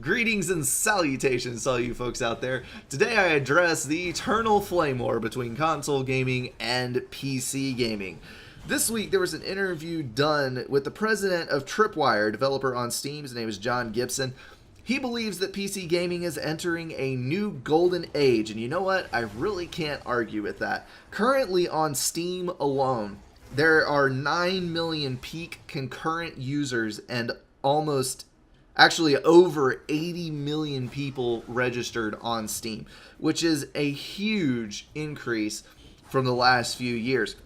Greetings and salutations to all you folks out there. Today I address the eternal flame war between console gaming and PC gaming. This week there was an interview done with the president of Tripwire, developer on Steam. His name is John Gibson. He believes that PC gaming is entering a new golden age, and you know what? I really can't argue with that. Currently on Steam alone, there are 9 million peak concurrent users and actually over 80 million people registered on Steam, which is a huge increase from the last few years.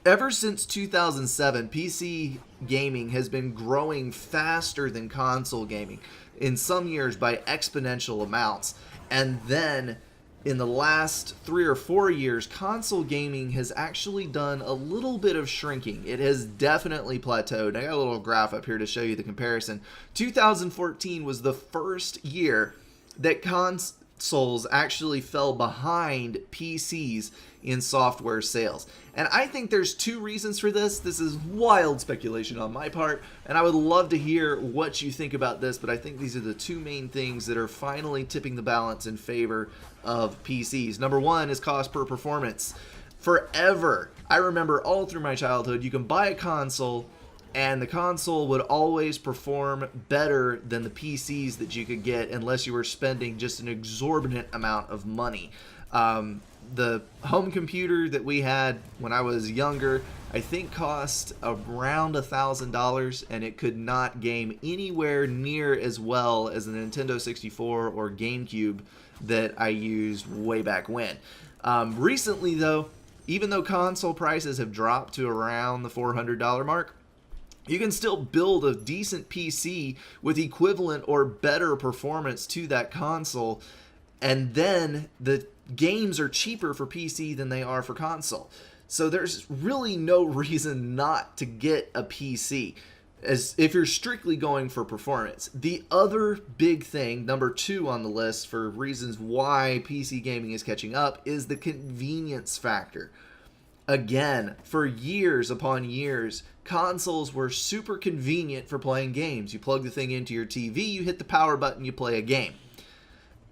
Ever since 2007, PC gaming has been growing faster than console gaming, in some years by exponential amounts. And then in the last 3 or 4 years, console gaming has actually done a little bit of shrinking. It has definitely plateaued. I got a little graph up here to show you the comparison. 2014 was the first year that consoles actually fell behind PCs in software sales. And I think there's two reasons for this. This is wild speculation on my part, and I would love to hear what you think about this, but I think these are the two main things that are finally tipping the balance in favor of PCs. Number one is cost per performance. Forever, I remember all through my childhood, you can buy a console and the console would always perform better than the PCs that you could get unless you were spending just an exorbitant amount of money. The home computer that we had when I was younger, I think cost around $1,000, and it could not game anywhere near as well as the Nintendo 64 or GameCube that I used way back when. Recently though, even though console prices have dropped to around the $400 mark, you can still build a decent PC with equivalent or better performance to that console, and then the games are cheaper for PC than they are for console. So there's really no reason not to get a PC as if you're strictly going for performance. The other big thing, number 2 on the list for reasons why PC gaming is catching up, is the convenience factor. Again, for years upon years, consoles were super convenient for playing games. You plug the thing into your TV, you hit the power button, you play a game.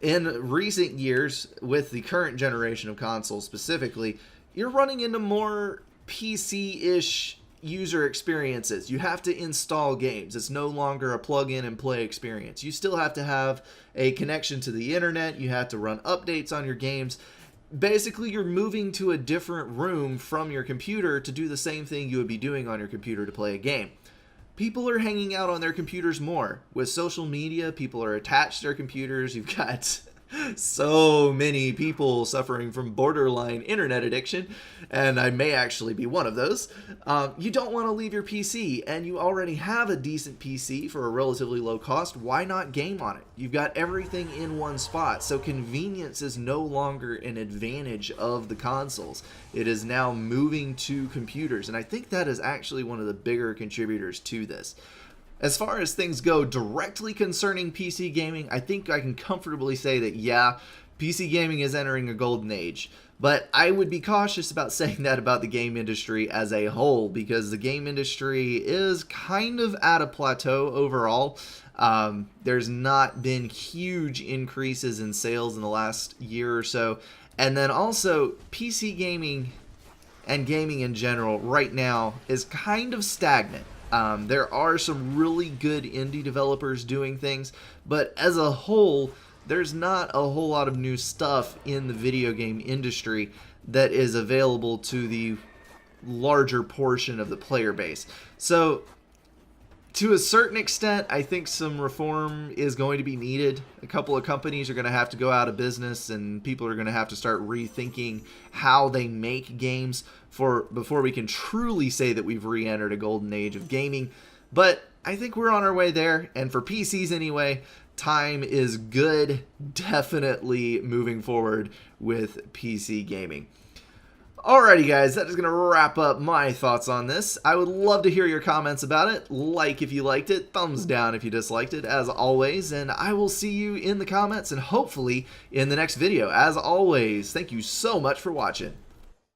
In recent years, with the current generation of consoles specifically, you're running into more PC-ish user experiences. You have to install games. It's no longer a plug-in and play experience. You still have to have a connection to the internet. You have to run updates on your games. Basically, you're moving to a different room from your computer to do the same thing you would be doing on your computer to play a game. People are hanging out on their computers more. With social media, people are attached to their computers. You've got so many people suffering from borderline internet addiction, and I may actually be one of those. You don't want to leave your PC, and you already have a decent PC for a relatively low cost. Why not game on it? You've got everything in one spot, so convenience is no longer an advantage of the consoles. It is now moving to computers, and I think that is actually one of the bigger contributors to this. As far as things go directly concerning PC gaming, I think I can comfortably say that, yeah, PC gaming is entering a golden age. But I would be cautious about saying that about the game industry as a whole, because the game industry is kind of at a plateau overall. There's not been huge increases in sales in the last year or so. And then also, PC gaming and gaming in general right now is kind of stagnant. There are some really good indie developers doing things, but as a whole, there's not a whole lot of new stuff in the video game industry that is available to the larger portion of the player base. So, to a certain extent, I think some reform is going to be needed. A couple of companies are going to have to go out of business, and people are going to have to start rethinking how they make games before we can truly say that we've re-entered a golden age of gaming. But I think we're on our way there, and for PCs anyway, time is good. Definitely moving forward with PC gaming. Alrighty guys, that is going to wrap up my thoughts on this. I would love to hear your comments about it. Like if you liked it, thumbs down if you disliked it, as always, and I will see you in the comments and hopefully in the next video. As always, thank you so much for watching.